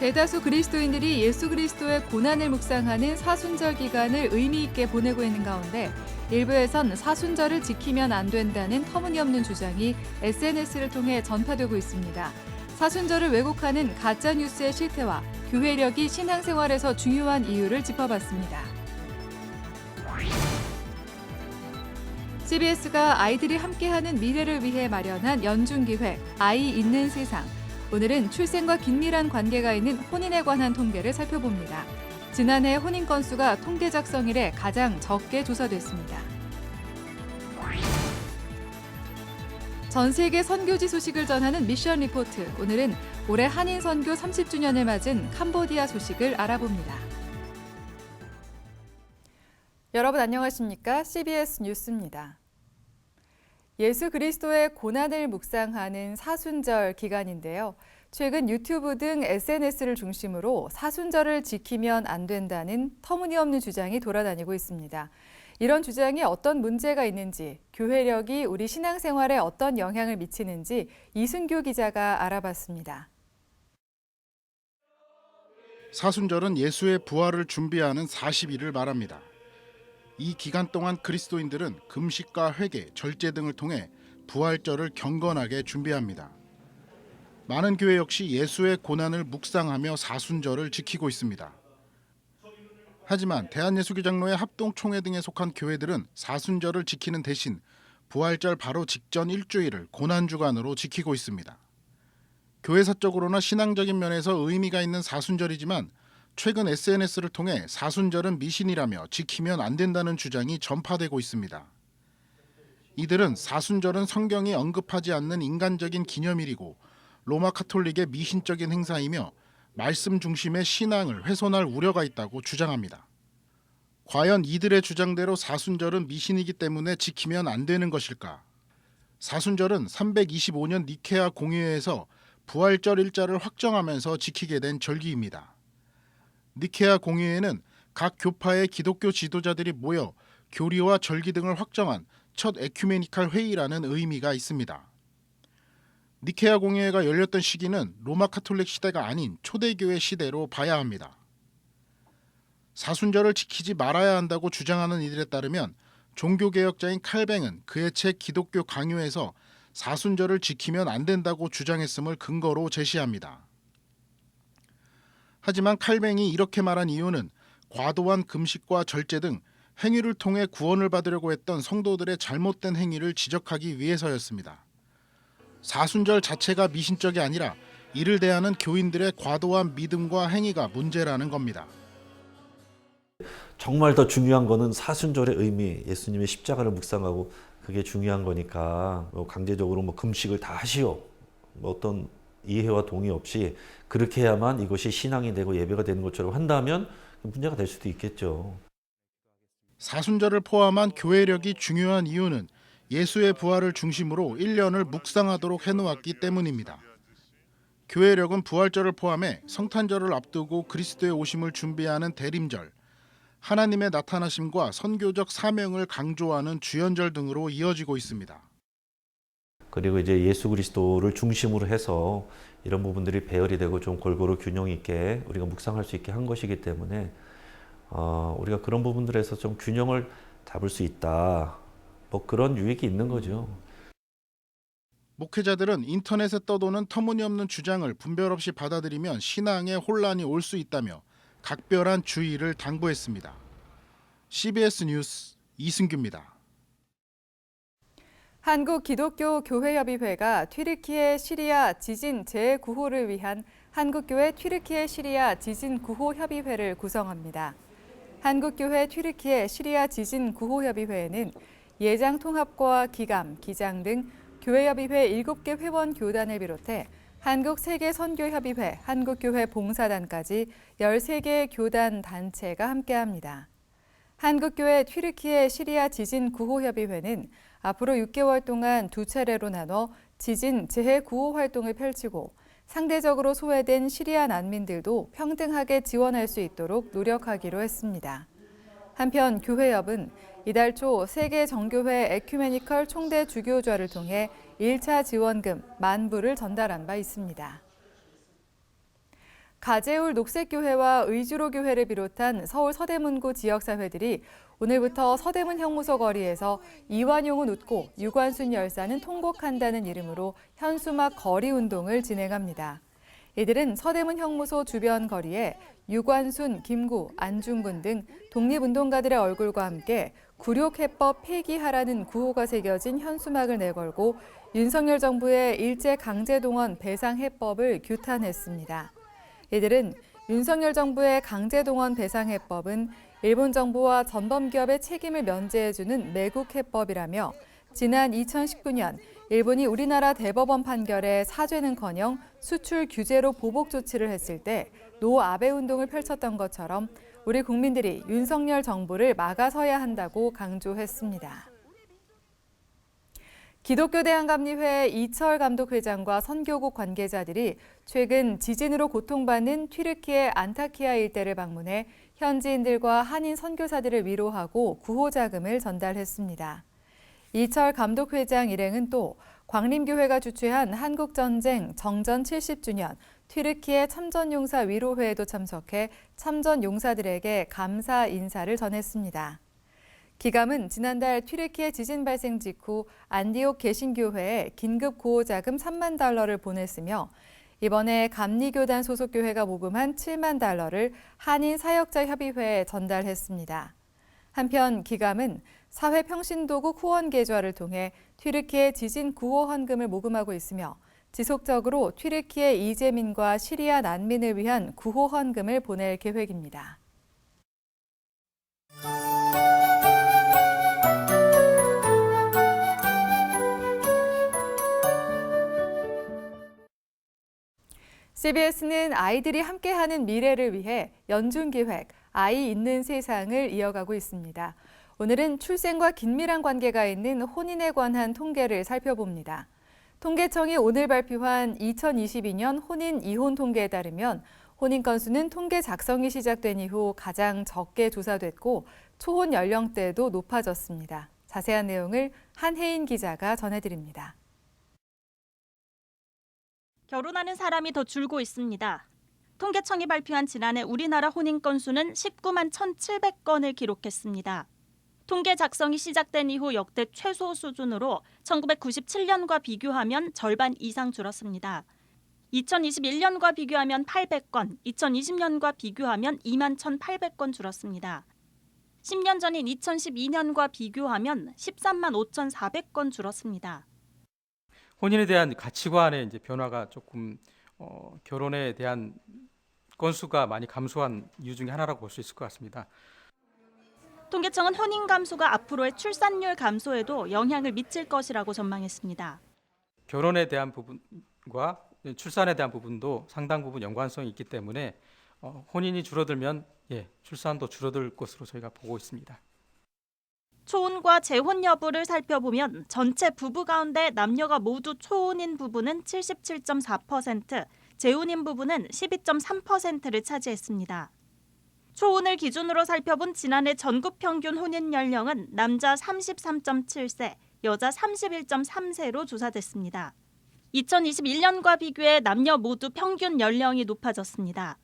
대다수 그리스도인들이 예수 그리스도의 고난을 묵상하는 사순절 기간을 의미 있게 보내고 있는 가운데 일부에선 사순절을 지키면 안 된다는 터무니없는 주장이 SNS를 통해 전파되고 있습니다. 사순절을 왜곡하는 가짜 뉴스의 실태와 교회력이 신앙생활에서 중요한 이유를 짚어봤습니다. CBS가 아이들이 함께하는 미래를 위해 마련한 연중기획 아이 있는 세상. 오늘은 출생과 긴밀한 관계가 있는 혼인에 관한 통계를 살펴봅니다. 지난해 혼인 건수가 통계 작성 이래 가장 적게 조사됐습니다. 전 세계 선교지 소식을 전하는 미션 리포트. 오늘은 올해 한인 선교 30주년을 맞은 캄보디아 소식을 알아봅니다. 여러분 안녕하십니까? CBS 뉴스입니다. 예수 그리스도의 고난을 묵상하는 사순절 기간인데요. 최근 유튜브 등 SNS를 중심으로 사순절을 지키면 안 된다는 터무니없는 주장이 돌아다니고 있습니다. 이런 주장이 어떤 문제가 있는지, 교회력이 우리 신앙생활에 어떤 영향을 미치는지 이순교 기자가 알아봤습니다. 사순절은 예수의 부활을 준비하는 40일을 말합니다. 이 기간 동안 그리스도인들은 금식과 회개, 절제 등을 통해 부활절을 경건하게 준비합니다. 많은 교회 역시 예수의 고난을 묵상하며 사순절을 지키고 있습니다. 하지만 대한예수교장로회 합동총회 등에 속한 교회들은 사순절을 지키는 대신 부활절 바로 직전 일주일을 고난주간으로 지키고 있습니다. 교회사적으로나 신앙적인 면에서 의미가 있는 사순절이지만 최근 SNS를 통해 사순절은 미신이라며 지키면 안 된다는 주장이 전파되고 있습니다. 이들은 사순절은 성경이 언급하지 않는 인간적인 기념일이고 로마 카톨릭의 미신적인 행사이며 말씀 중심의 신앙을 훼손할 우려가 있다고 주장합니다. 과연 이들의 주장대로 사순절은 미신이기 때문에 지키면 안 되는 것일까? 사순절은 325년 니케아 공의회에서 부활절 일자를 확정하면서 지키게 된 절기입니다. 니케아 공의회는 각 교파의 기독교 지도자들이 모여 교리와 절기 등을 확정한 첫 에큐메니칼 회의라는 의미가 있습니다. 니케아 공의회가 열렸던 시기는 로마 카톨릭 시대가 아닌 초대교회 시대로 봐야 합니다. 사순절을 지키지 말아야 한다고 주장하는 이들에 따르면 종교개혁자인 칼뱅은 그의 책 기독교 강요에서 사순절을 지키면 안 된다고 주장했음을 근거로 제시합니다. 하지만 칼뱅이 이렇게 말한 이유는 과도한 금식과 절제 등 행위를 통해 구원을 받으려고 했던 성도들의 잘못된 행위를 지적하기 위해서였습니다. 사순절 자체가 미신적이 아니라 이를 대하는 교인들의 과도한 믿음과 행위가 문제라는 겁니다. 정말 더 중요한 거는 사순절의 의미, 예수님의 십자가를 묵상하고 그게 중요한 거니까 강제적으로 금식을 다 하시오. 어떤 이해와 동의 없이 그렇게 해야만 이것이 신앙이 되고 예배가 되는 것처럼 한다면 문제가 될 수도 있겠죠. 사순절을 포함한 교회력이 중요한 이유는 예수의 부활을 중심으로 1년을 묵상하도록 해놓았기 때문입니다. 교회력은 부활절을 포함해 성탄절을 앞두고 그리스도의 오심을 준비하는 대림절, 하나님의 나타나심과 선교적 사명을 강조하는 주연절 등으로 이어지고 있습니다. 그리고 이제 예수 그리스도를 중심으로 해서 이런 부분들이 배열이 되고 좀 골고루 균형 있게 우리가 묵상할 수 있게 한 것이기 때문에 우리가 그런 부분들에서 좀 균형을 잡을 수 있다. 그런 유익이 있는 거죠. 목회자들은 인터넷에 떠도는 터무니없는 주장을 분별 없이 받아들이면 신앙에 혼란이 올 수 있다며 각별한 주의를 당부했습니다. CBS 뉴스 이승규입니다. 한국기독교교회협의회가 튀르키예 시리아 지진 재구호를 위한 한국교회 튀르키예 시리아 지진 구호 협의회를 구성합니다. 한국교회 튀르키예 시리아 지진 구호 협의회에는 예장 통합과 기감, 기장 등 교회협의회 7개 회원 교단을 비롯해 한국세계선교협의회, 한국교회 봉사단까지 13개의 교단 단체가 함께합니다. 한국교회 튀르키예 시리아 지진 구호협의회는 앞으로 6개월 동안 2차례로 나눠 지진 재해 구호 활동을 펼치고 상대적으로 소외된 시리아 난민들도 평등하게 지원할 수 있도록 노력하기로 했습니다. 한편 교회협은 이달 초 세계 정교회 에큐메니컬 총대 주교좌를 통해 1차 지원금 10,000불을 전달한 바 있습니다. 가재울 녹색교회와 의주로교회를 비롯한 서울 서대문구 지역사회들이 오늘부터 서대문 형무소 거리에서 이완용은 웃고 유관순 열사는 통곡한다는 이름으로 현수막 거리 운동을 진행합니다. 이들은 서대문 형무소 주변 거리에 유관순, 김구, 안중근 등 독립운동가들의 얼굴과 함께 굴욕해법 폐기하라는 구호가 새겨진 현수막을 내걸고 윤석열 정부의 일제 강제동원 배상해법을 규탄했습니다. 이들은 윤석열 정부의 강제동원 배상해법은 일본 정부와 전범기업의 책임을 면제해주는 매국해법이라며 지난 2019년 일본이 우리나라 대법원 판결에 사죄는커녕 수출 규제로 보복 조치를 했을 때 노 아베 운동을 펼쳤던 것처럼 우리 국민들이 윤석열 정부를 막아서야 한다고 강조했습니다. 기독교대한감리회 이철 감독회장과 선교국 관계자들이 최근 지진으로 고통받는 튀르키예 안타키아 일대를 방문해 현지인들과 한인 선교사들을 위로하고 구호 자금을 전달했습니다. 이철 감독회장 일행은 또 광림교회가 주최한 한국전쟁 정전 70주년 튀르키예 참전용사 위로회에도 참석해 참전용사들에게 감사 인사를 전했습니다. 기감은 지난달 튀르키예 지진 발생 직후 안디옥 개신교회에 긴급 구호자금 3만 달러를 보냈으며 이번에 감리교단 소속 교회가 모금한 7만 달러를 한인 사역자 협의회에 전달했습니다. 한편 기감은 사회평신도국 후원 계좌를 통해 튀르키예 지진 구호 헌금을 모금하고 있으며 지속적으로 튀르키예 이재민과 시리아 난민을 위한 구호 헌금을 보낼 계획입니다. CBS는 아이들이 함께하는 미래를 위해 연중기획 아이 있는 세상을 이어가고 있습니다. 오늘은 출생과 긴밀한 관계가 있는 혼인에 관한 통계를 살펴봅니다. 통계청이 오늘 발표한 2022년 혼인 이혼 통계에 따르면 혼인 건수는 통계 작성이 시작된 이후 가장 적게 조사됐고 초혼 연령대도 높아졌습니다. 자세한 내용을 한혜인 기자가 전해드립니다. 결혼하는 사람이 더 줄고 있습니다. 통계청이 발표한 지난해 우리나라 혼인 건수는 19만 1,700건을 기록했습니다. 통계 작성이 시작된 이후 역대 최소 수준으로 1997년과 비교하면 절반 이상 줄었습니다. 2021년과 비교하면 800건, 2020년과 비교하면 2만 1,800건 줄었습니다. 10년 전인 2012년과 비교하면 13만 5,400건 줄었습니다. 혼인에 대한 가치관의 이제 변화가 조금 결혼에 대한 건수가 많이 감소한 이유 중에 하나라고 볼 수 있을 것 같습니다. 통계청은 혼인 감소가 앞으로의 출산율 감소에도 영향을 미칠 것이라고 전망했습니다. 결혼에 대한 부분과 출산에 대한 부분도 상당 부분 연관성이 있기 때문에 혼인이 줄어들면 출산도 줄어들 것으로 저희가 보고 있습니다. 초혼과 재혼 여부를 살펴보면 전체 부부 가운데 남녀가 모두 초혼인 부부는 77.4%, 재혼인 부부는 12.3%를 차지했습니다. 초혼을 기준으로 살펴본 지난해 전국 평균 혼인 연령은 남자 33.7세, 여자 31.3세로 조사됐습니다. 2021년과 비교해 남녀 모두 평균 연령이 높아졌습니다.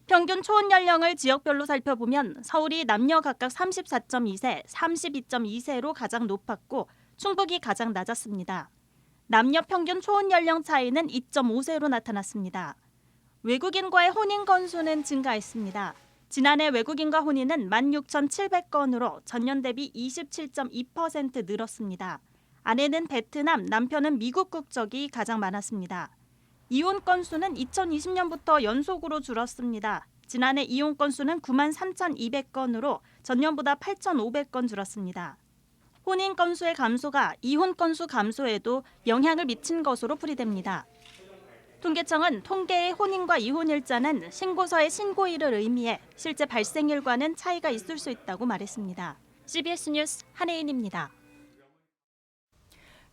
평균 초혼 연령을 지역별로 살펴보면 서울이 남녀 각각 34.2세, 32.2세로 가장 높았고 충북이 가장 낮았습니다. 남녀 평균 초혼 연령 차이는 2.5세로 나타났습니다. 외국인과의 혼인 건수는 증가했습니다. 지난해 외국인과 혼인은 16,700건으로 전년 대비 27.2% 늘었습니다. 아내는 베트남, 남편은 미국 국적이 가장 많았습니다. 이혼 건수는 2020년부터 연속으로 줄었습니다. 지난해 이혼 건수는 9만 3,200건으로 전년보다 8,500건 줄었습니다. 혼인 건수의 감소가 이혼 건수 감소에도 영향을 미친 것으로 풀이됩니다. 통계청은 통계의 혼인과 이혼일자는 신고서의 신고일을 의미해 실제 발생일과는 차이가 있을 수 있다고 말했습니다. CBS 뉴스 한혜인입니다.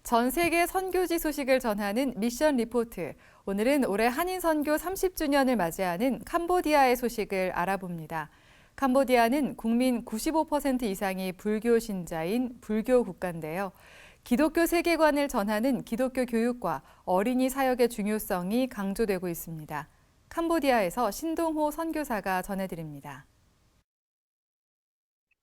전 세계 선교지 소식을 전하는 미션 리포트. 오늘은 올해 한인 선교 30주년을 맞이하는 캄보디아의 소식을 알아봅니다. 캄보디아는 국민 95% 이상이 불교 신자인 불교 국가인데요. 기독교 세계관을 전하는 기독교 교육과 어린이 사역의 중요성이 강조되고 있습니다. 캄보디아에서 신동호 선교사가 전해드립니다.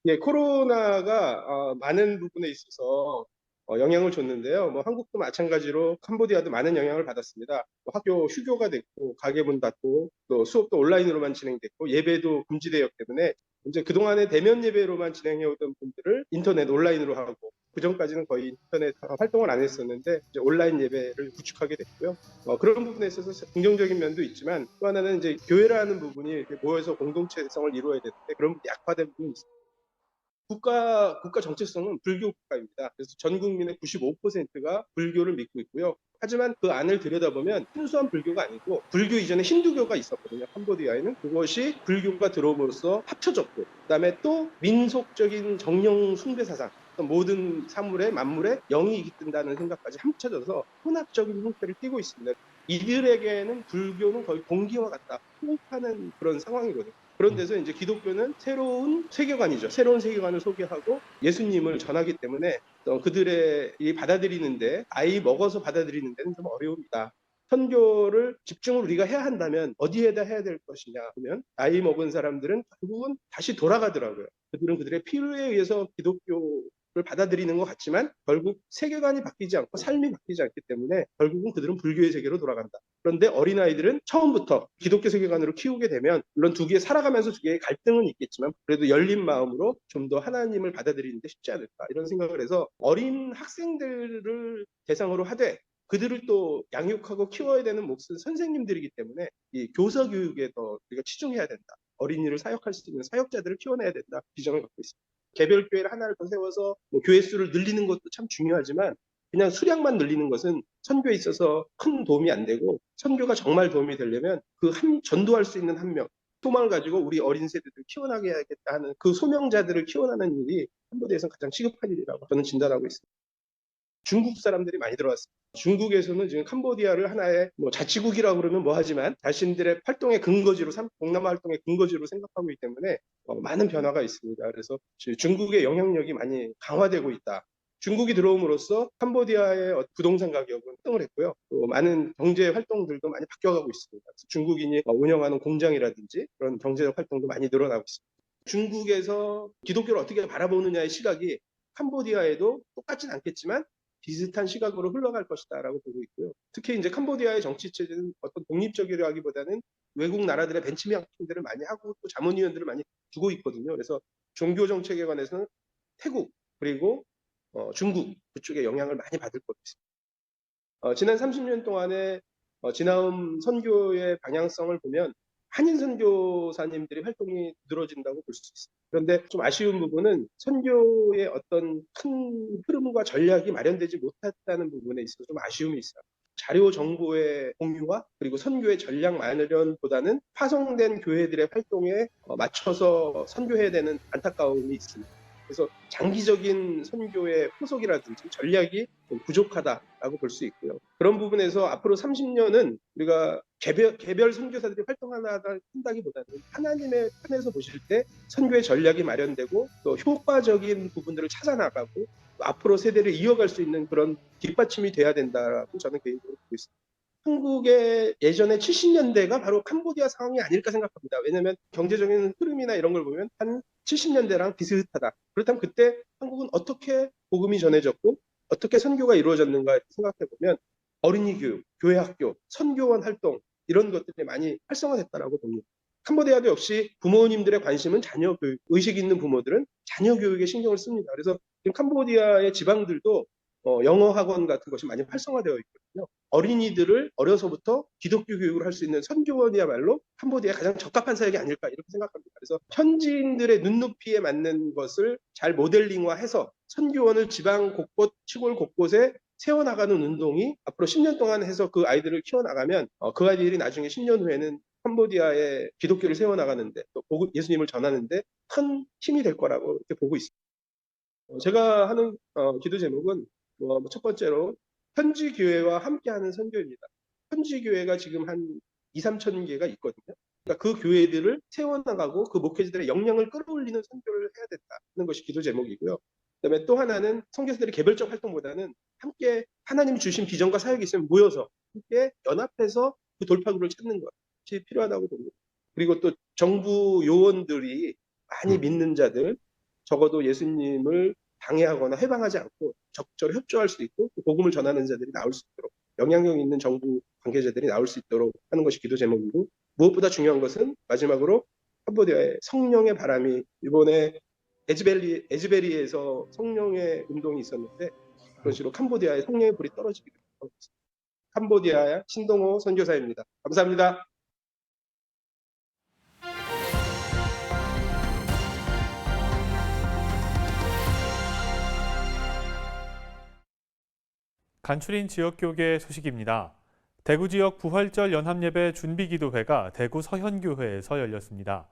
예, 코로나가 많은 부분에 있어서 영향을 줬는데요. 뭐 한국도 마찬가지로 캄보디아도 많은 영향을 받았습니다. 뭐 학교 휴교가 됐고, 가게 문 닫고, 또 수업도 온라인으로만 진행됐고, 예배도 금지되었기 때문에 이제 그동안에 대면 예배로만 진행해오던 분들을 인터넷 온라인으로 하고, 그전까지는 거의 인터넷 활동을 안 했었는데 이제 온라인 예배를 구축하게 됐고요. 그런 부분에 있어서 긍정적인 면도 있지만 또 하나는 이제 교회라는 부분이 이렇게 모여서 공동체성을 이루어야 되는데 그런 부분이 약화된 부분이 있습니다. 국가 정체성은 불교 국가입니다. 그래서 전 국민의 95%가 불교를 믿고 있고요. 하지만 그 안을 들여다보면 순수한 불교가 아니고 불교 이전에 힌두교가 있었거든요. 캄보디아에는 그것이 불교가 들어옴으로써 합쳐졌고, 그다음에 또 민속적인 정령 숭배 사상, 모든 사물에 만물에 영이 깃든다는 생각까지 합쳐져서 혼합적인 형태를 띠고 있습니다. 이들에게는 불교는 거의 공기와 같다, 호흡하는 그런 상황이거든요. 그런 데서 이제 기독교는 새로운 세계관이죠. 새로운 세계관을 소개하고 예수님을 전하기 때문에 그들의 이 받아들이는데, 아이 먹어서 받아들이는 데는 좀 어려움이다. 선교를 집중을 우리가 해야 한다면 어디에다 해야 될 것이냐 하면, 나이 먹은 사람들은 결국은 다시 돌아가더라고요. 그들은 그들의 필요에 의해서 기독교를 받아들이는 것 같지만 결국 세계관이 바뀌지 않고 삶이 바뀌지 않기 때문에 결국은 그들은 불교의 세계로 돌아간다. 그런데 어린아이들은 처음부터 기독교 세계관으로 키우게 되면 물론 두 개 살아가면서 두 개의 갈등은 있겠지만 그래도 열린 마음으로 좀 더 하나님을 받아들이는데 쉽지 않을까, 이런 생각을 해서 어린 학생들을 대상으로 하되 그들을 또 양육하고 키워야 되는 몫은 선생님들이기 때문에 이 교사 교육에 더 우리가 치중해야 된다. 어린이를 사역할 수 있는 사역자들을 키워내야 된다, 비전을 갖고 있습니다. 개별 교회를 하나를 더 세워서 뭐 교회 수를 늘리는 것도 참 중요하지만 그냥 수량만 늘리는 것은 선교에 있어서 큰 도움이 안 되고, 선교가 정말 도움이 되려면 그 전도할 수 있는 한 명, 소망을 가지고 우리 어린 세대들을 키워나게 해야겠다 하는 그 소명자들을 키워나는 일이 캄보디아에서는 가장 시급한 일이라고 저는 진단하고 있습니다. 중국 사람들이 많이 들어왔습니다. 중국에서는 지금 캄보디아를 하나의 뭐 자치국이라고 그러면 뭐하지만 자신들의 활동의 근거지로, 동남아 활동의 근거지로 생각하고 있기 때문에 많은 변화가 있습니다. 그래서 중국의 영향력이 많이 강화되고 있다. 중국이 들어옴으로써 캄보디아의 부동산 가격은 급등을 했고요. 또 많은 경제 활동들도 많이 바뀌어가고 있습니다. 중국인이 운영하는 공장이라든지 그런 경제적 활동도 많이 늘어나고 있습니다. 중국에서 기독교를 어떻게 바라보느냐의 시각이 캄보디아에도 똑같진 않겠지만 비슷한 시각으로 흘러갈 것이다라고 보고 있고요. 특히 이제 캄보디아의 정치 체제는 어떤 독립적이라기보다는 외국 나라들의 벤치마킹들을 많이 하고 또 자문위원들을 많이 두고 있거든요. 그래서 종교 정책에 관해서는 태국 그리고 중국 그쪽에 영향을 많이 받을 것도 있습니다. 지난 30년 동안에 지나온 선교의 방향성을 보면 한인 선교사님들의 활동이 늘어진다고 볼 수 있습니다. 그런데 좀 아쉬운 부분은 선교의 어떤 큰 흐름과 전략이 마련되지 못했다는 부분에 있어서 좀 아쉬움이 있어요. 자료 정보의 공유와 그리고 선교의 전략 마련보다는 파송된 교회들의 활동에 맞춰서 선교해야 되는 안타까움이 있습니다. 그래서 장기적인 선교의 후속이라든지 전략이 좀 부족하다라고 볼 수 있고요. 그런 부분에서 앞으로 30년은 우리가 개별 선교사들이 활동한다기보다는 하나님의 편에서 보실 때 선교의 전략이 마련되고 또 효과적인 부분들을 찾아나가고 또 앞으로 세대를 이어갈 수 있는 그런 뒷받침이 돼야 된다라고 저는 개인적으로 보고 있습니다. 한국의 예전에 70년대가 바로 캄보디아 상황이 아닐까 생각합니다. 왜냐하면 경제적인 흐름이나 이런 걸 보면 한 70년대랑 비슷하다. 그렇다면 그때 한국은 어떻게 복음이 전해졌고 어떻게 선교가 이루어졌는가 생각해 보면 어린이 교육, 교회 학교, 선교원 활동 이런 것들이 많이 활성화됐다라고 봅니다. 캄보디아도 역시 부모님들의 관심은 자녀 교육, 의식 있는 부모들은 자녀 교육에 신경을 씁니다. 그래서 지금 캄보디아의 지방들도 영어 학원 같은 것이 많이 활성화되어 있거든요. 어린이들을 어려서부터 기독교 교육을 할 수 있는 선교원이야말로 캄보디아에 가장 적합한 사역이 아닐까 이렇게 생각합니다. 그래서 현지인들의 눈높이에 맞는 것을 잘 모델링화해서 선교원을 지방 곳곳, 시골 곳곳에 세워나가는 운동이 앞으로 10년 동안 해서 그 아이들을 키워나가면 그 아이들이 나중에 10년 후에는 캄보디아의 기독교를 세워나가는데 또 예수님을 전하는데 큰 힘이 될 거라고 이렇게 보고 있습니다. 제가 하는 기도 제목은 첫 번째로 현지 교회와 함께하는 선교입니다. 현지 교회가 지금 한 2, 3천 개가 있거든요. 그러니까 그 교회들을 세워나가고 그 목회자들의 역량을 끌어올리는 선교를 해야 된다는 것이 기도 제목이고요. 그다음에 또 하나는 선교사들의 개별적 활동보다는 함께 하나님이 주신 비전과 사역이 있으면 모여서 함께 연합해서 그 돌파구를 찾는 것. 반드시 필요하다고 봅니다. 그리고 또 정부 요원들이 많이 믿는 자들, 적어도 예수님을 방해하거나 해방하지 않고 적절히 협조할 수 있고 복음을 전하는 자들이 나올 수 있도록, 영향력 있는 정부 관계자들이 나올 수 있도록 하는 것이 기도 제목이고, 무엇보다 중요한 것은 마지막으로 캄보디아의 성령의 바람이, 이번에 에즈베리에서 성령의 운동이 있었는데 그런 식으로 캄보디아에 성령의 불이 떨어지기를 바라고 있습니다. 캄보디아의 신동호 선교사입니다. 감사합니다. 간추린 지역교계 소식입니다. 대구 지역 부활절 연합예배 준비기도회가 대구 서현교회에서 열렸습니다.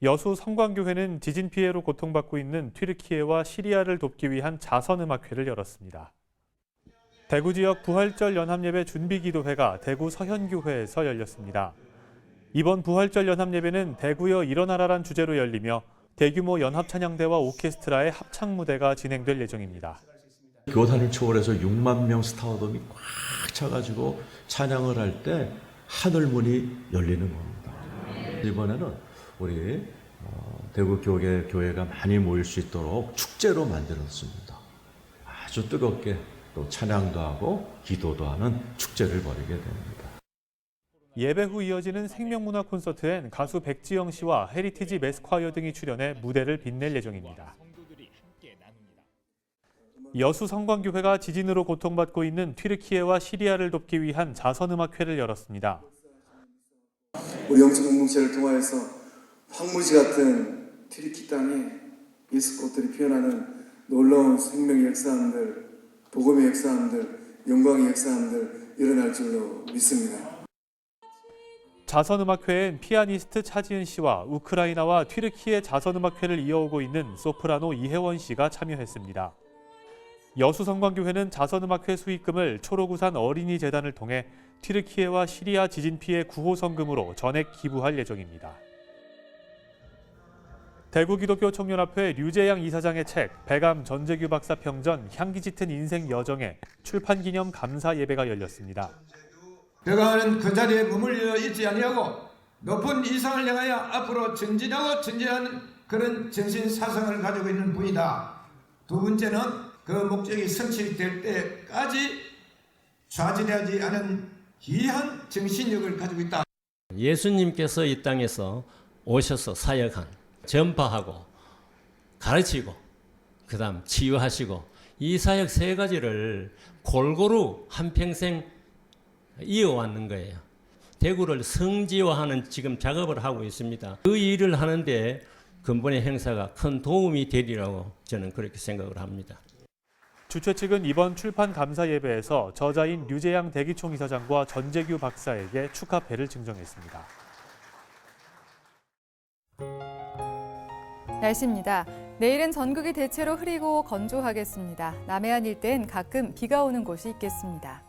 여수 성광교회는 지진 피해로 고통받고 있는 튀르키예와 시리아를 돕기 위한 자선음악회를 열었습니다. 대구 지역 부활절 연합예배 준비기도회가 대구 서현교회에서 열렸습니다. 이번 부활절 연합예배는 대구여 일어나라란 주제로 열리며 대규모 연합찬양대와 오케스트라의 합창무대가 진행될 예정입니다. 교단을 초월해서 6만 명 스타워덤이 꽉 차가지고 찬양을 할 때 하늘문이 열리는 겁니다. 이번에는 우리 대구 교회가 많이 모일 수 있도록 축제로 만들었습니다. 아주 뜨겁게 또 찬양도 하고 기도도 하는 축제를 벌이게 됩니다. 예배 후 이어지는 생명문화 콘서트엔 가수 백지영 씨와 헤리티지 매스콰이어 등이 출연해 무대를 빛낼 예정입니다. 여수 성광교회가 지진으로 고통받고 있는 튀르키예와 시리아를 돕기 위한 자선음악회를 열었습니다. 우리 영적 공동체를 통하여서 황무지 같은 튀르키 땅에 예수꽃들이 피어나는 놀라운 생명의 역사함들, 복음의 역사함들, 영광의 역사함들 일어날 줄로 믿습니다. 자선음악회엔 피아니스트 차지은 씨와 우크라이나와 튀르키예 자선음악회를 이어오고 있는 소프라노 이혜원 씨가 참여했습니다. 여수 성광교회는 자선음악회 수익금을 초록우산 어린이재단을 통해 튀르키예와 시리아 지진 피해 구호 성금으로 전액 기부할 예정입니다. 대구기독교청년합회 류재양 이사장의 책 배감 전재규 박사 평전 향기 짙은 인생 여정에 출판기념 감사 예배가 열렸습니다. 배감은 그 자리에 머물러 있지 아니하고 높은 이상을 향하여 앞으로 전진하고 전진하는 그런 정신 사상을 가지고 있는 분이다. 두 번째는 그 목적이 성취될 때까지 좌절하지 않은 귀한 정신력을 가지고 있다. 예수님께서 이 땅에서 오셔서 사역한, 전파하고 가르치고 그다음 치유하시고 이 사역 세 가지를 골고루 한평생 이어왔는 거예요. 대구를 성지화하는 지금 작업을 하고 있습니다. 그 일을 하는데 근본의 행사가 큰 도움이 되리라고 저는 그렇게 생각을 합니다. 주최 측은 이번 출판 감사 예배에서 저자인 류재양 대기총 이사장과 전재규 박사에게 축하패를 증정했습니다. 날씨입니다. 내일은 전국이 대체로 흐리고 건조하겠습니다. 남해안 일대엔 가끔 비가 오는 곳이 있겠습니다.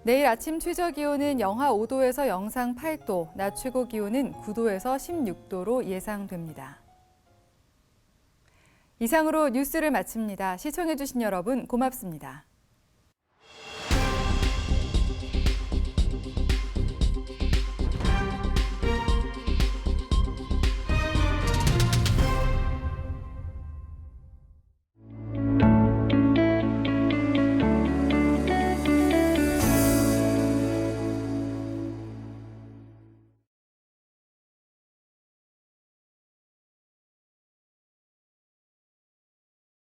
내일 아침 최저 기온은 영하 5도에서 영상 8도, 낮 최고 기온은 9도에서 16도로 예상됩니다. 이상으로 뉴스를 마칩니다. 시청해주신 여러분 고맙습니다.